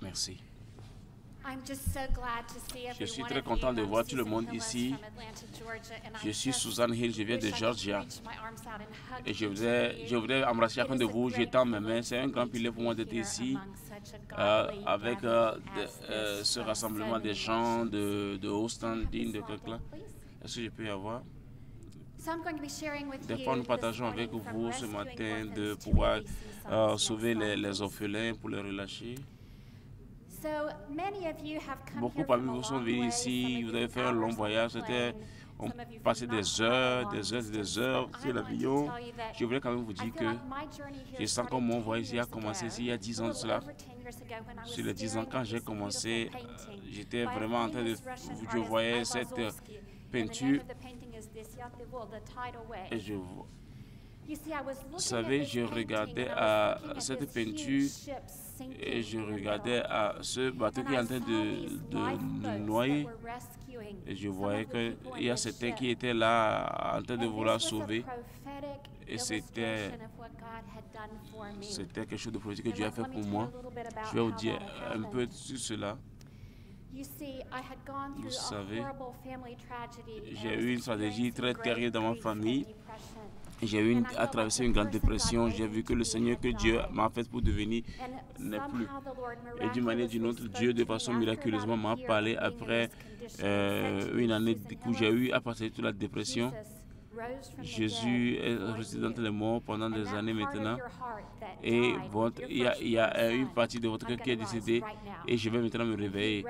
Merci. Je suis très content de voir tout le monde ici. Je suis Susan Hill, je viens de Georgia. Et je voudrais embrasser chacun de vous, jetant mes mains. C'est un grand plaisir pour moi d'être ici avec ce rassemblement des gens de haut standing, de Kirkland. Est-ce que je peux y avoir? Des fois, nous partageons avec vous ce matin de pouvoir sauver les orphelins pour les relâcher. Beaucoup parmi vous sont venus ici, vous avez fait un long voyage, on passait des heures sur l'avion. Je voulais quand même vous dire que je sens comme mon voyage a commencé ici il y a 10 ans de cela. Sur les 10 ans, quand j'ai commencé, j'étais vraiment en train de... Je voyais cette peinture et vous savez, je regardais à cette peinture et je regardais à ce bateau qui est en train de noyer. Et je voyais qu'il y a certains qui étaient là en train de vouloir sauver. Et c'était quelque chose de prophétique que Dieu a fait pour moi. Je vais vous dire un peu sur cela. Vous savez, j'ai eu une tragédie très terrible dans ma famille. J'ai eu à traverser une grande dépression. J'ai vu que le Seigneur que Dieu m'a fait pour devenir n'est plus. Et d'une manière ou d'une autre, Dieu de façon miraculeusement m'a parlé après une année où j'ai eu à passer toute la dépression. Jésus est ressuscité d'entre les morts pendant des années maintenant. Et il y a une partie de votre cœur qui est décédée. Et je vais maintenant me réveiller.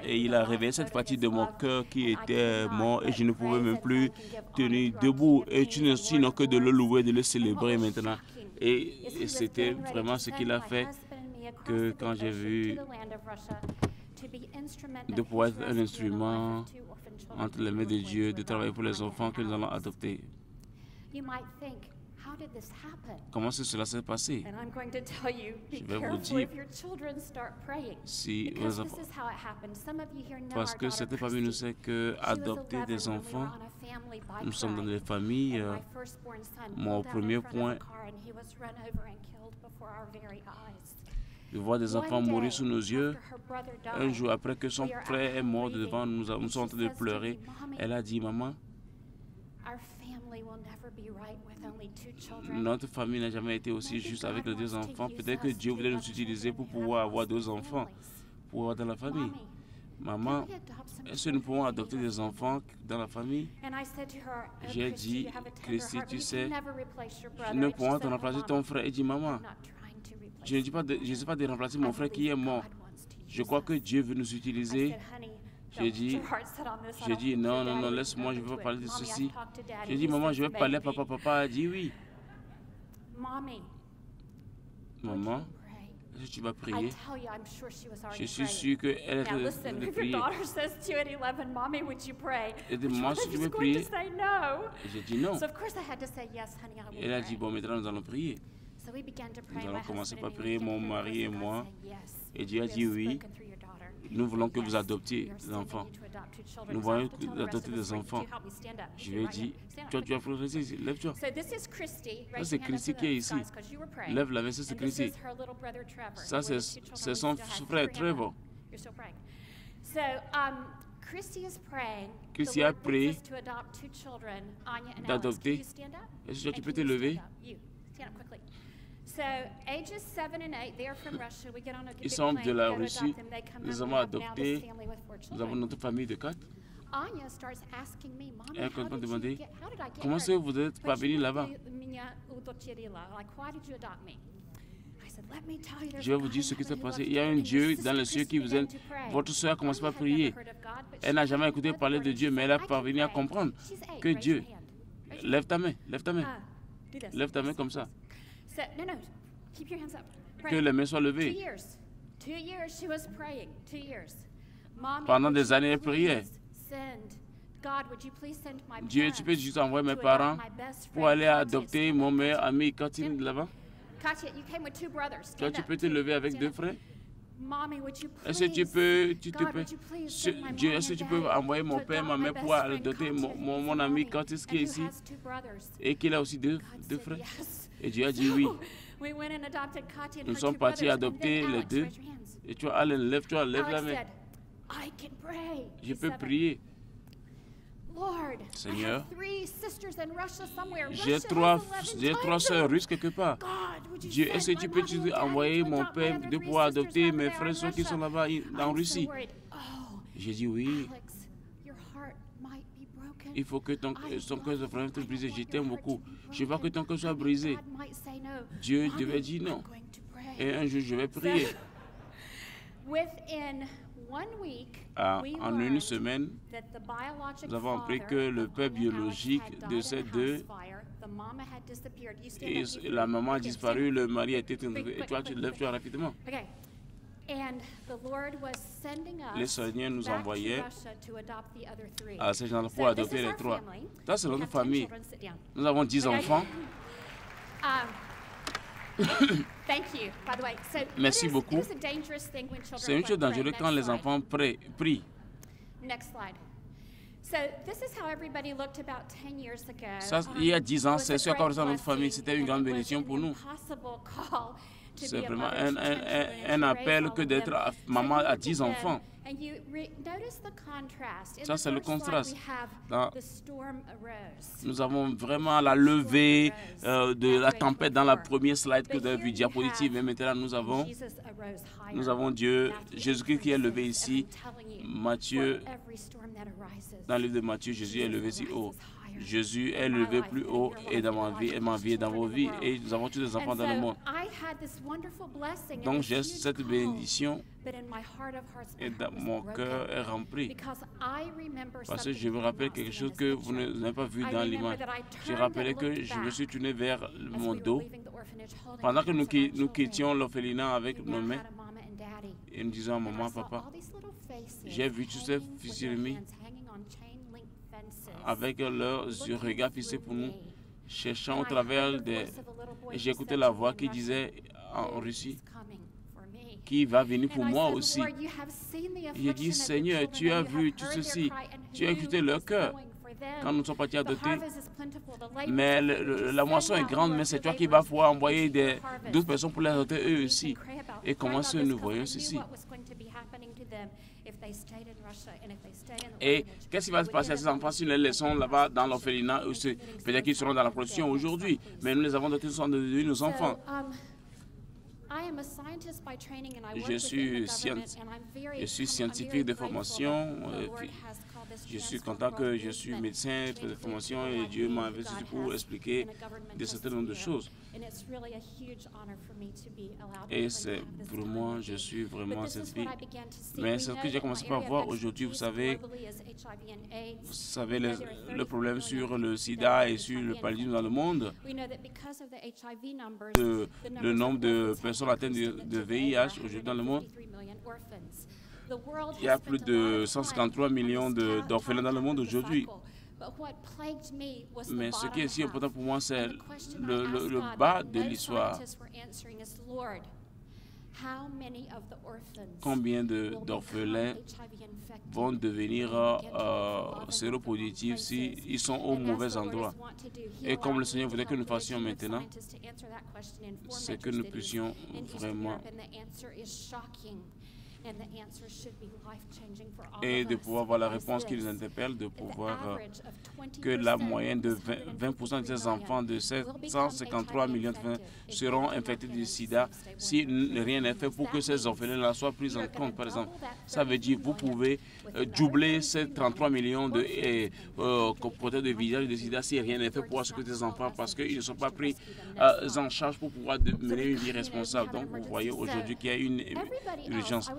Et il a réveillé cette partie de mon cœur qui était mort. Et je ne pouvais même plus tenir debout. Et sinon que de le louer, de le célébrer maintenant. Et c'était vraiment ce qu'il a fait que quand j'ai vu de pouvoir être un instrument entre les mains de Dieu, de travailler pour les enfants que nous allons adopter. Comment cela s'est passé? Je vais vous dire si vos enfants, parce que cette famille nous sait que adopter des enfants, nous sommes dans des familles. Mon premier point, de voir des enfants mourir sous nos yeux. Un jour après que son frère est mort devant nous, nous sommes en train de pleurer. Elle a dit, maman, notre famille n'a jamais été aussi juste avec les 2 enfants. Peut-être que Dieu voulait nous utiliser pour pouvoir avoir 2 enfants, pour avoir dans la famille. Maman, est-ce que nous pouvons adopter des enfants dans la famille? J'ai dit, Christy, tu sais, nous ne pouvons pas remplacer ton frère. Elle dit, maman, je ne sais pas de remplacer mon frère qui est mort. Je crois que Dieu veut nous utiliser. J'ai dit, non, laisse-moi, je ne veux pas parler de ceci. J'ai dit, maman, je vais parler à papa. Papa a dit oui. Maman, est-ce que tu vas prier? Je suis sûr qu'elle est en train de prier. Elle dit, maman, si tu veux prier? J'ai dit non. Elle a dit, bon, maintenant nous allons prier. Nous allons commencer par prier, mon mari et moi. Et Dieu a dit oui. Nous voulons que vous adoptiez des enfants. Nous voulons que vous adoptiez des enfants. Je lui ai dit, tu as fait ici, lève-toi. Ça, c'est Christy qui est ici. Lève la main, c'est Christy. Ça, c'est son frère Trevor. Christy a prié d'adopter. Est-ce que tu peux te lever? Ils sont de la Russie. Nous avons adopté. Nous avons notre famille de 4. Et elle commence à demander, comment est-ce que vous êtes parvenu là-bas? Je vais vous dire ce qui s'est passé. Il y a un Dieu dans les cieux qui vous aime. Votre soeur a commencé par prier. Elle n'a jamais écouté parler de Dieu, mais elle a parvenu à comprendre que Dieu... Lève ta main, lève ta main. Lève ta main comme ça. Que les mains soient levées. Pendant des années, elle priait. Dieu, tu peux juste envoyer mes parents pour aller adopter mon meilleur ami Katin là-bas? Toi, tu peux te lever avec 2 frères? Est-ce que tu peux, Dieu, est-ce que tu peux envoyer mon père, ma mère pour adopter mon ami Curtis qui est ici et qu'il a aussi deux frères? Et Dieu a dit oui. Nous sommes partis adopter les deux. Et tu vois, Allen, lève-toi, lève la main. Je peux prier. Seigneur, j'ai trois sœurs russes quelque part. Dieu, est-ce que tu peux envoyer mon père de pouvoir adopter mes frères et sœurs qui sont là-bas en Russie? J'ai dit oui. Il faut que ton cœur soit vraiment brisé. Je t'aime beaucoup. Je veux que ton cœur soit brisé. Dieu devait dire non. Et un jour, je vais prier. En une semaine, nous avons appris que le père biologique de ces deux, et la maman a disparu, le mari a été éteint. Et toi, tu te lèves rapidement. Le Seigneur nous envoyait à ces gens pour adopter les trois. Ça, c'est notre famille. Nous avons 10 enfants. Merci beaucoup. C'est une chose dangereuse quand les enfants prient. Ça, il y a 10 ans, c'est sûr qu'en notre famille, c'était une grande bénédiction pour nous. C'est vraiment un appel que d'être maman à 10 enfants. Ça, c'est le contraste. Nous avons vraiment la levée de la tempête dans la première slide que vous avez vu, diapositive. Mais maintenant, nous avons Dieu, Jésus-Christ qui est levé ici. Matthieu, dans le livre de Matthieu, Jésus est levé si haut. Jésus est levé plus haut et dans ma vie et dans vos vies. Et nous avons tous les enfants dans le monde. Donc j'ai cette bénédiction et dans mon cœur est rempli. Parce que je me rappelle quelque chose que vous n'avez pas vu dans l'image. J'ai rappelé que je me suis tourné vers mon dos pendant que nous quittions l'orphelinat avec nos mains et nous disions maman, papa, j'ai vu tous ces physionomies avec leurs regards fixés pour nous, cherchant au travers des... Et j'ai écouté la voix qui disait en Russie, qui va venir pour moi aussi. J'ai dit, Seigneur, tu as vu tout ceci, tu as écouté leur cœur quand nous sommes partis adopter. Mais la moisson est grande, mais c'est toi qui vas pouvoir envoyer d'autres personnes pour les adopter eux aussi. Et comment est-ce que nous voyons ceci? Et qu'est-ce qui va se passer à ces enfants si nous les laissons là-bas dans l'orphelinat? Peut-être qu'ils seront dans la production aujourd'hui, mais nous les avons dotés, sont devenus nos enfants. Je suis scientifique de formation. Je suis content que je suis médecin de formation et Dieu m'a investi pour expliquer de certaines nombre de choses. Et c'est pour moi, je suis vraiment scientifique. Mais ce que j'ai commencé par voir aujourd'hui, vous savez le problème sur le sida et sur le paludisme dans le monde. Le nombre de personnes atteintes de VIH aujourd'hui dans le monde. Il y a plus de 153 millions d'orphelins dans le monde aujourd'hui. Mais ce qui est si important pour moi, c'est le bas de l'histoire. Combien d'orphelins vont devenir séropositifs s'ils sont au mauvais endroit? Et comme le Seigneur voudrait que nous fassions maintenant, c'est que nous puissions vraiment et de pouvoir avoir la réponse qui nous interpelle, de pouvoir que la moyenne de 20% de ces enfants de 753 millions seront infectés du sida si rien n'est fait pour que ces orphelins soient pris en compte. Par exemple, ça veut dire que vous pouvez doubler ces 33 millions de porteurs de visage de sida si rien n'est fait pour ce que ces enfants, parce qu'ils ne sont pas pris en charge pour pouvoir mener une vie responsable. Donc, vous voyez aujourd'hui qu'il y a une urgence.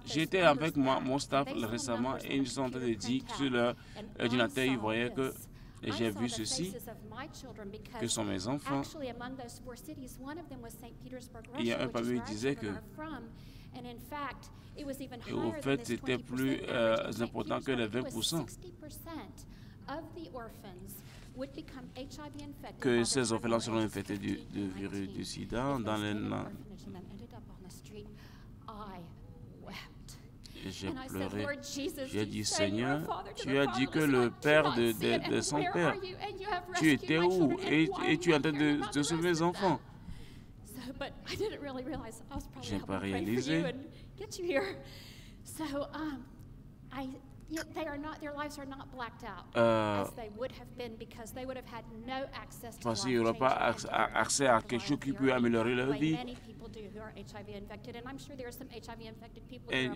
J'étais avec mon staff récemment et ils sont en train de dire sur leur ordinateur, ils voyaient que j'ai vu ceci, que sont mes enfants. Il y a un parmi eux qui disait que, et au fait, c'était plus important que les 20%. Que ces orphelins seront infectés du virus du sida J'ai pleuré. J'ai dit, Seigneur, tu as dit que le père de son père, tu étais où? Et tu es en train de sauver mes enfants. Je n'ai pas réalisé. Parce qu'il n'y aura pas accès à quelque chose qui peut améliorer leur vie. Et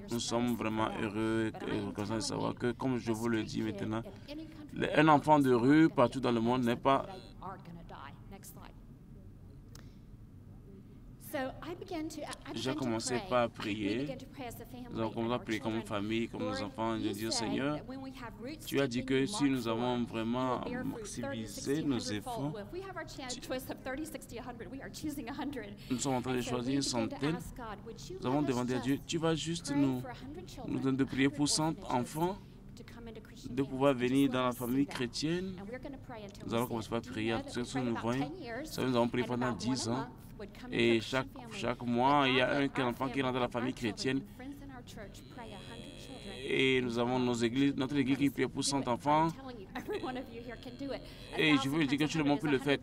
nous sommes vraiment heureux et reconnaissants de savoir que, comme je vous le dis maintenant, un enfant de rue partout dans le monde n'est pas... J'ai commencé par prier. Nous avons commencé à prier comme famille, comme nos enfants. Je dis, Seigneur, tu as dit que si nous avons vraiment maximisé nos efforts, nous sommes en train de choisir une centaine. Nous avons demandé à Dieu, tu vas juste nous donner de prier pour 100 enfants, de pouvoir venir dans la famille chrétienne. Nous allons commencer par prier. Ce que nous voyons, nous avons prié pendant 10 ans. Et chaque mois, il y a un enfant qui rentre dans la famille chrétienne. Et nous avons notre église qui prie pour 100 enfants. Et je veux vous dire que tout le monde peut le faire.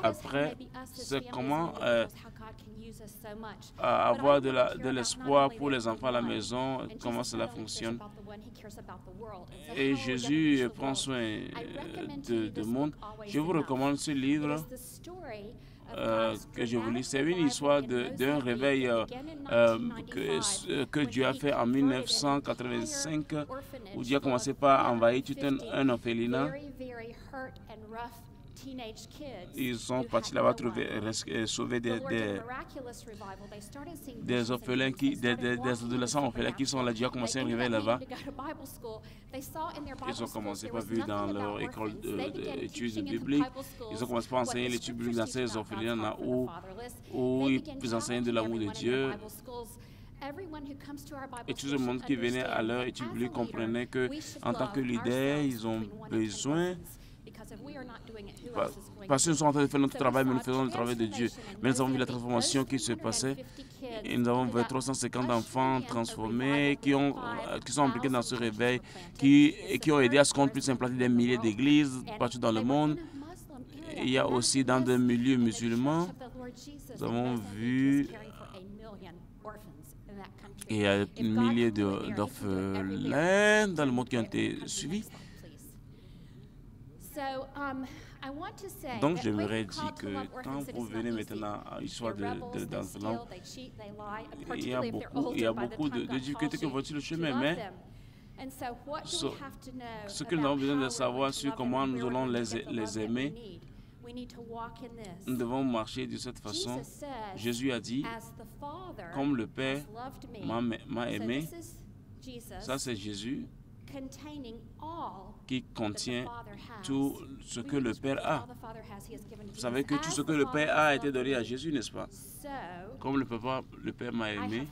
Après, c'est comment avoir de l'espoir pour les enfants à la maison, comment cela fonctionne. Et Jésus prend soin du monde. Je vous recommande ce livre que je vous lis. C'est une histoire d'un réveil que Dieu a fait en 1985, où Dieu a commencé par envahir tout un orphelinat. Ils sont partis là-bas sauver des orphelins, des adolescents orphelins qui sont là. Dieu a commencé à arriver là-bas. Ils ont commencé par vivre dans leur école d'études bibliques. Ils ont commencé par enseigner l'étude biblique dans ces orphelinats où ils enseignent de l'amour de Dieu. Et tout le monde qui venait à leur étude biblique comprenait qu'en tant que leader, ils ont besoin. Parce que nous sommes en train de faire notre travail, mais nous faisons le travail de Dieu. Mais nous avons vu la transformation qui se passait. Et nous avons vu 350 enfants transformés qui sont impliqués dans ce réveil, qui ont aidé à ce qu'on puisse implanter des milliers d'églises partout dans le monde. Il y a aussi dans des milieux musulmans, nous avons vu il y a des milliers d'orphelins dans le monde qui ont été suivis. Donc, j'aimerais dire que quand vous venez maintenant à l'histoire d'enfants, il y a beaucoup de difficultés que voici le chemin, mais ce que nous avons besoin de savoir sur comment nous allons les aimer, nous devons marcher de cette façon. Jésus a dit, comme le Père m'a aimé, ça c'est Jésus, qui contient tout ce que le Père a. Vous savez que tout ce que le Père a été donné à Jésus, n'est-ce pas? Comme le Père m'a aimé,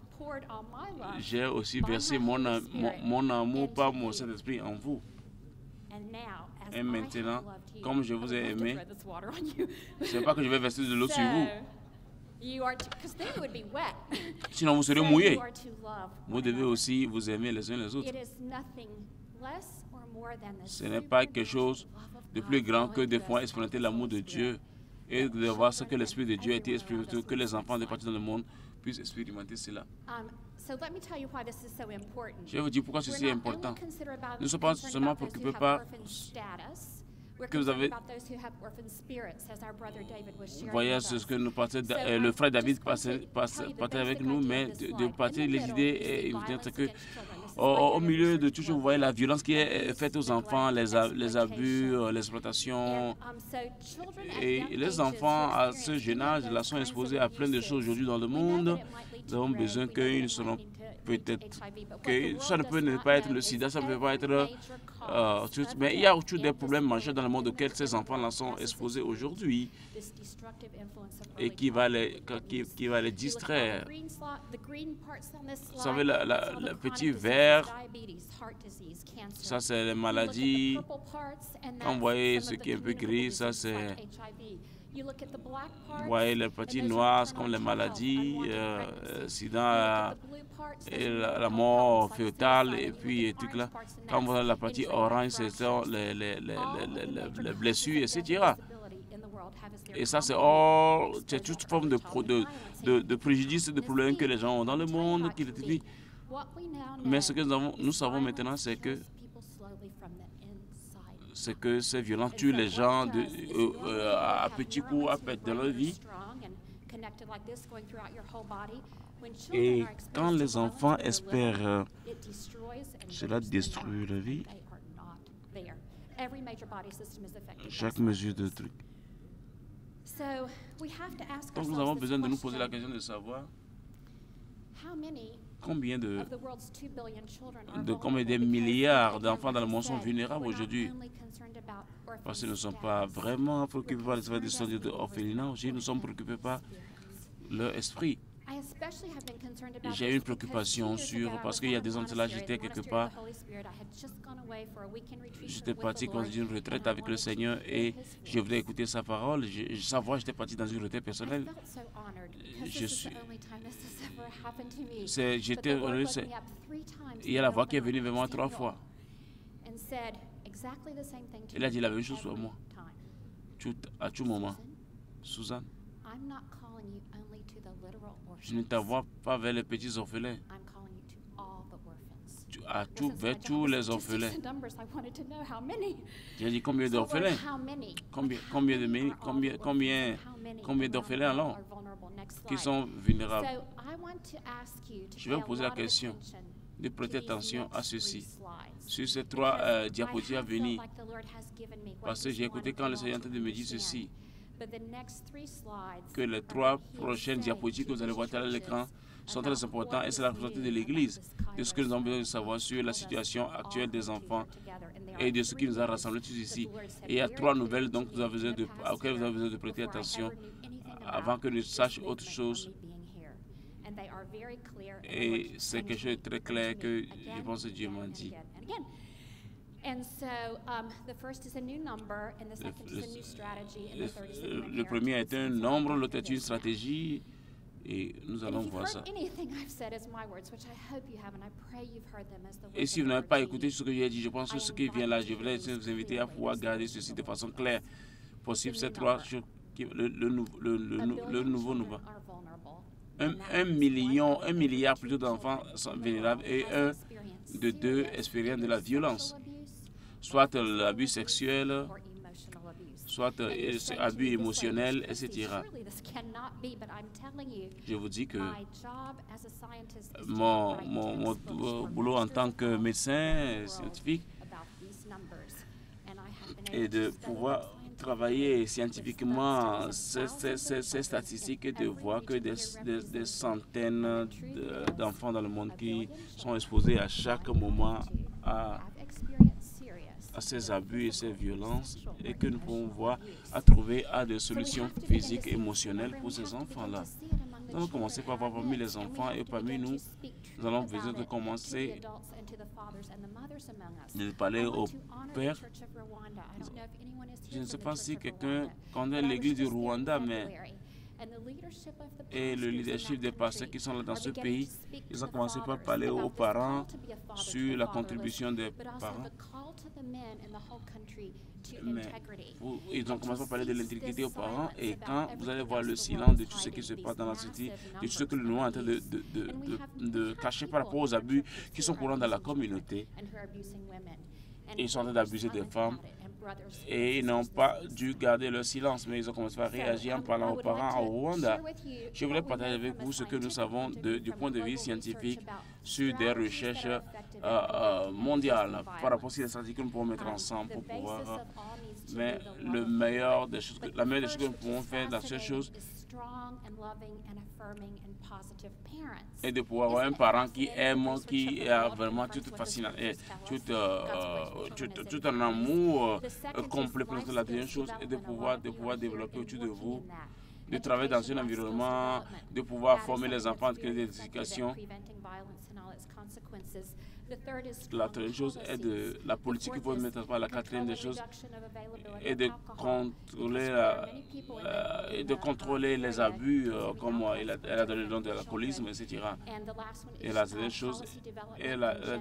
j'ai aussi versé mon amour par mon Saint-Esprit en vous. Et maintenant, comme je vous ai aimé, ce n'est pas que je vais verser de l'eau sur vous. Sinon, vous serez mouillés. Vous devez aussi vous aimer les uns les autres. Ce n'est pas quelque chose de plus grand que de pouvoir expérimenter l'amour de Dieu et de voir ce que l'Esprit de Dieu a été expérimenté, que les enfants de partout dans le monde puissent expérimenter cela. Je vais vous dire pourquoi ceci est important. Nous ne sommes pas seulement préoccupés par que vous avez... Voyez ce que nous partageons, le frère David partait avec nous, mais de partager les idées et c'est que au milieu de tout, vous voyez la violence qui est faite aux enfants, les abus, l'exploitation. Et les enfants à ce jeune âge là sont exposés à plein de choses aujourd'hui dans le monde. Nous avons besoin qu'ils ne seront peut-être que ça ne peut ne pas être le sida, ça ne peut pas être mais il y a toujours des problèmes majeurs dans le monde auquel ces enfants-là sont exposés aujourd'hui et qui va les distraire. Vous savez, le petit vert, ça c'est les maladies. Quand vous voyez ce qui est un peu gris, ça c'est... Vous voyez les petits noirs comme les maladies, sida et la mort fœtale et puis et tout là. Quand vous voyez la partie orange, c'est les blessures, etc. Et ça, c'est toute forme de préjudice et de problèmes que les gens ont dans le monde. Mais ce que nous savons maintenant, c'est que ces violences tuent les gens à petits coups, à perte de leur vie. Et quand les enfants espèrent, cela détruit leur vie. Chaque mesure de truc. Donc nous avons besoin de nous poser la question de savoir combien des milliards d'enfants dans le monde sont vulnérables aujourd'hui. Parce que nous ne sommes pas vraiment préoccupés par les affaires de l'orphelinat. Aujourd'hui, nous sommes préoccupés par leur esprit. J'ai une préoccupation parce qu'il y a 2 ans de cela, j'étais quelque part. J'étais parti dans une retraite avec le Seigneur et je voulais écouter sa parole. Sa voix, j'étais parti dans une retraite personnelle. J'étais heureux. Il y a la voix qui est venue vers moi 3 fois. Il a dit la même chose sur moi. À tout moment. Suzanne, je ne t'envoie pas vers les petits orphelins. Vers tous les orphelins. J'ai dit combien d'orphelins? Combien d'orphelins alors qui sont vulnérables? Je vais vous poser la question de prêter attention à ceci. Sur ces 3 diapositives à venir. Parce que j'ai écouté quand le Seigneur est en train de me dire ceci. Que les 3 prochaines diapositives que vous allez voir à l'écran sont très importantes et c'est la volonté de l'Église, de ce que nous avons besoin de savoir sur la situation actuelle des enfants et de ce qui nous a rassemblés tous ici. Et il y a 3 nouvelles donc, auxquelles vous avez besoin de prêter attention avant que nous sachions autre chose. Et c'est quelque chose de très clair que je pense que Dieu m'a dit. Le premier est un nombre, l'autre est une stratégie, et nous allons voir ça. Et si vous n'avez pas écouté ce que j'ai dit, je pense que ce qui vient là, je voulais vous inviter à pouvoir garder ceci de façon claire possible. Ces 3 choses, le nouveau nous va. 1 milliard plutôt d'enfants sont vulnérables et 1 de 2 expériences de la violence. Soit l'abus sexuel, soit abus émotionnel, etc. Je vous dis que mon boulot en tant que médecin scientifique est de pouvoir travailler scientifiquement ces statistiques et de voir que des centaines d'enfants dans le monde qui sont exposés à chaque moment à ces abus et ces violences et que nous pouvons voir à trouver des solutions physiques et émotionnelles pour ces enfants-là. Nous allons commencer par voir parmi les enfants et parmi nous, nous allons besoin de commencer de parler au père. Je ne sais pas si quelqu'un connaît l'église du Rwanda, mais et le leadership des pasteurs qui sont là dans ce pays, ils ont commencé par parler aux parents sur la contribution des parents. Mais ils ont commencé par parler de l'intégrité aux parents et quand vous allez voir le silence de tout ce qui se passe dans la société, de tout ce que le monde est en train de cacher par rapport aux abus qui sont courants dans la communauté, ils sont en train d'abuser des femmes et ils n'ont pas dû garder leur silence, mais ils ont commencé à réagir en parlant aux parents au Rwanda. Je voulais partager avec vous ce que nous savons du point de vue scientifique sur des recherches mondiales par rapport à ces stratégies que nous pouvons mettre ensemble pour pouvoir. Mais la meilleure des choses que nous pouvons faire dans ces choses, et de pouvoir avoir un parent qui aime, qui a vraiment toute fascination, tout un amour complet pour la deuxième chose, et de pouvoir développer autour de vous, de travailler dans un environnement, de pouvoir former les enfants de l'éducation. La troisième chose est de la politique qu'il faut mettre en place. La quatrième des choses est de contrôler les abus, comme elle a donné le nom de l'alcoolisme, etc. Et la deuxième chose est le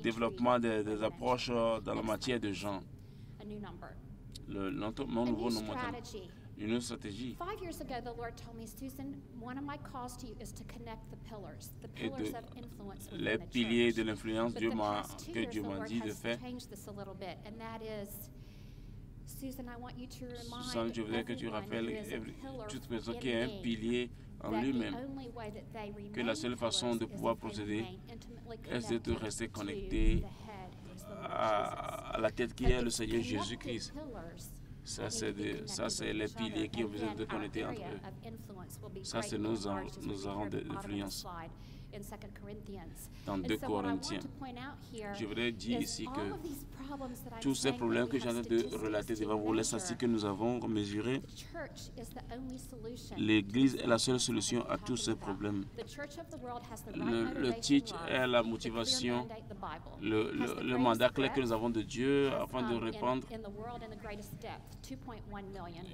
développement des approches dans la matière de genre. Mon nouveau nom maintenant. Une autre stratégie. Et les piliers de l'influence que Dieu m'a dit de faire. Susan, je voudrais que tu rappelles toute personne qui a un pilier en lui-même, que la seule façon de pouvoir procéder est de rester connecté à la tête qui est le Seigneur Jésus-Christ. Ça, c'est les piliers qui ont besoin de connecter entre eux. Ça, c'est nos armes d'influence. Dans 2 Corinthiens, je voudrais dire ici que tous ces problèmes que j'ai en train de relater devant vous, les statistiques que nous avons mesurées, l'Église est la seule solution à tous ces problèmes. Le titre est la motivation, le mandat clair que nous avons de Dieu afin de répandre.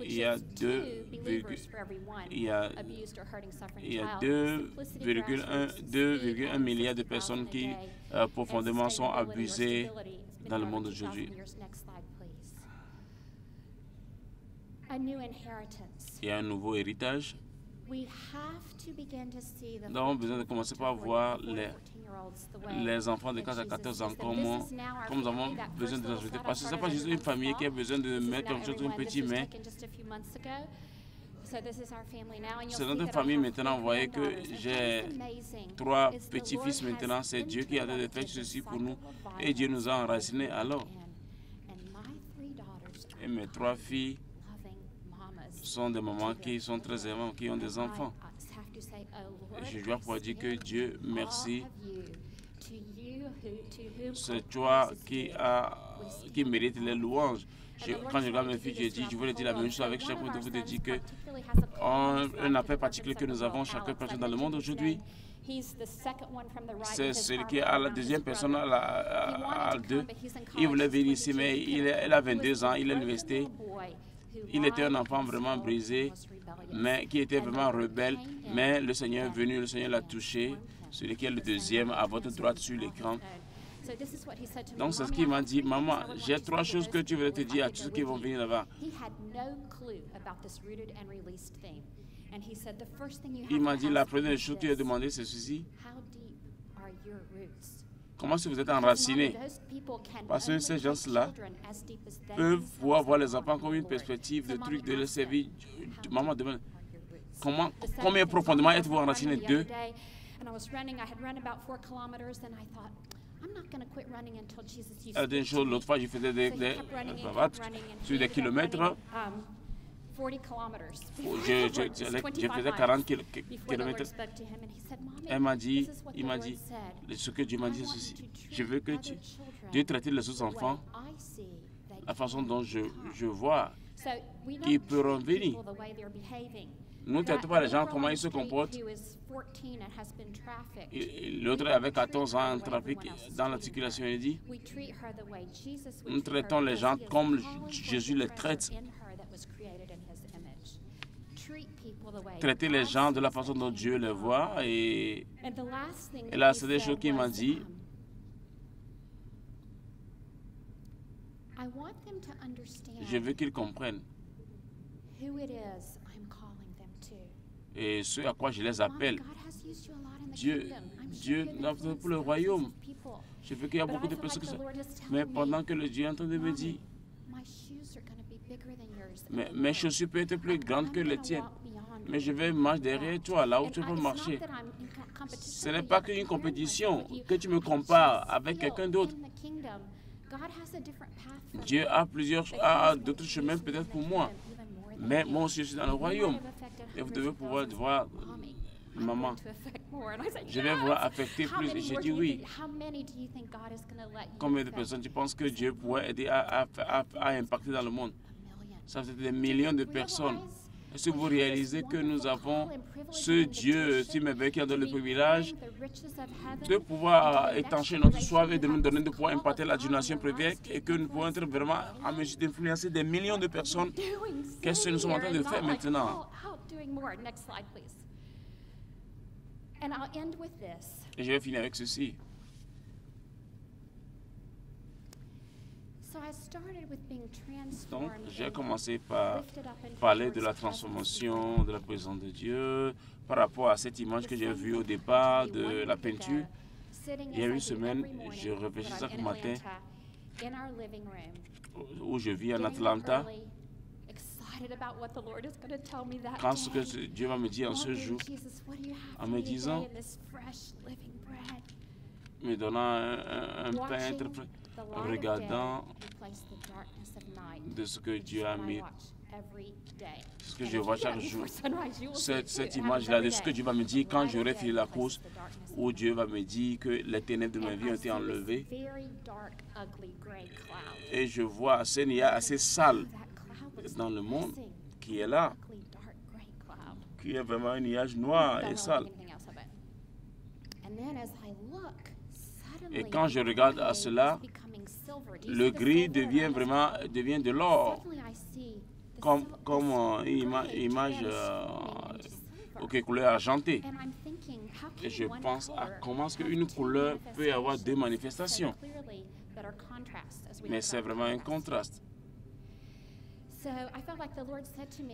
Il y a 2,1 milliard de personnes qui profondément sont abusées dans le monde aujourd'hui. Il y a un nouveau héritage. Nous avons besoin de commencer par voir les enfants de 15 à 14 ans comme nous avons besoin de les ajouter. Parce que ce n'est pas juste une famille qui a besoin de mettre quelque chose de petit, mais c'est notre famille maintenant. Vous voyez que j'ai 3 petits-fils maintenant. C'est Dieu qui a fait ceci pour nous et Dieu nous a enracinés alors. Et mes 3 filles sont des mamans qui sont très aimantes, qui ont des enfants. Et je dois pouvoir dire que Dieu, merci. C'est toi qui mérite les louanges. Quand je regarde mes filles, je voulais dire la même chose avec chacun de vous, de dire que un appel particulier que nous avons, chacun personne dans le monde aujourd'hui. C'est celui qui est à la deuxième personne, à 2. Il voulait venir ici, mais il a 22 ans, il est à l'université. Il était un enfant vraiment brisé, mais qui était vraiment rebelle. Mais le Seigneur est venu, le Seigneur l'a touché. Celui qui est le deuxième à votre droite sur l'écran. Donc c'est ce qu'il m'a dit. Maman, j'ai 3 choses que tu veux te dire à tous ceux qui vont venir là-bas. Il m'a dit, la première chose que tu as demandé, c'est ceci. Comment est-ce que vous êtes enracinés? Parce que ces gens-là peuvent pouvoir voir les enfants comme une perspective de trucs, de les servir. Maman demande, combien profondément êtes-vous enracinés? 2. L'autre fois, je faisais des sur des kilomètres. Je faisais 40 kilomètres. Il m'a dit, ce que Dieu m'a dit, c'est ceci. Je veux que Dieu traite les autres enfants la façon dont je vois qu'ils pourront venir. Nous ne traitons pas les gens comment ils se comportent. L'autre avait 14 ans en trafic dans la circulation. Il dit, nous traitons les gens comme Jésus les traite. Traiter les gens de la façon dont Dieu les voit. Et là, c'est des choses qu'il m'a dit. Je veux qu'ils comprennent. Et ce à quoi je les appelle. Dieu pour le royaume. Je veux qu'il y ait beaucoup de personnes qui sont... Mais pendant que le Dieu est en train de me dire, mes chaussures peuvent être plus grandes que les tiennes. Mais je vais marcher derrière toi, là où tu peux marcher. Ce n'est pas qu'une compétition, que tu me compares avec quelqu'un d'autre. Dieu a d'autres chemins peut-être pour moi. Mais moi aussi, je suis dans le royaume. Et vous devez pouvoir voir, maman, je vais vous affecter plus. Et j'ai dit oui. Combien de personnes tu penses que Dieu pourrait aider à impacter dans le monde? Ça fait des millions de personnes. Est-ce que vous réalisez que nous avons ce Dieu si merveilleux qui a donné le privilège de pouvoir étancher notre soif et de nous donner de pouvoir impacter la génération prévue et que nous pouvons être vraiment en mesure d'influencer des millions de personnes? Qu'est-ce que nous sommes en train de faire maintenant? Et je vais finir avec ceci. Donc, j'ai commencé par parler de la transformation de la présence de Dieu par rapport à cette image que j'ai vue au départ de la peinture. Il y a une semaine, je réfléchissais chaque matin où je vis en Atlanta. Quand ce que Dieu va me dire en ce jour, en me disant, me donnant un pain très frais, regardant de ce que Dieu a mis, ce que je vois chaque jour, cette image-là de ce que Dieu va me dire quand j'aurai fini la course, où Dieu va me dire que les ténèbres de ma vie ont été enlevées. Et je vois un nuage assez sale dans le monde qui est là, qui est vraiment un nuage noir et sale. Et quand je regarde à cela, le gris devient de l'or, comme une image couleur argentée. Et je pense à comment est-ce qu'une couleur peut avoir deux manifestations. Mais c'est vraiment un contraste.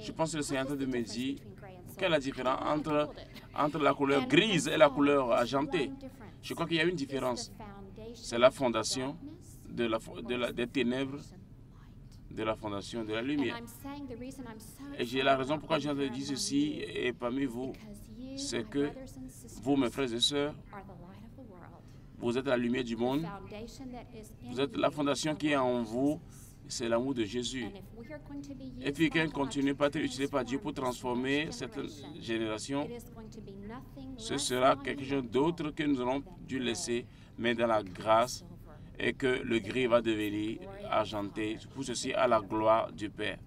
Je pense que le Seigneur de me dire quelle est la différence entre la couleur grise et la couleur argentée. Je crois qu'il y a une différence. C'est la fondation des ténèbres, de la fondation de la lumière. Et j'ai la raison pourquoi j'ai dit ceci, et parmi vous, c'est que vous, mes frères et sœurs, vous êtes la lumière du monde. Vous êtes la fondation qui est en vous. C'est l'amour de Jésus. Et puis, quelqu'un continue pas à être utilisé par Dieu pour transformer cette génération, ce sera quelque chose d'autre que nous aurons dû laisser, mais dans la grâce, et que le gris va devenir argenté. Pour ceci, à la gloire du Père.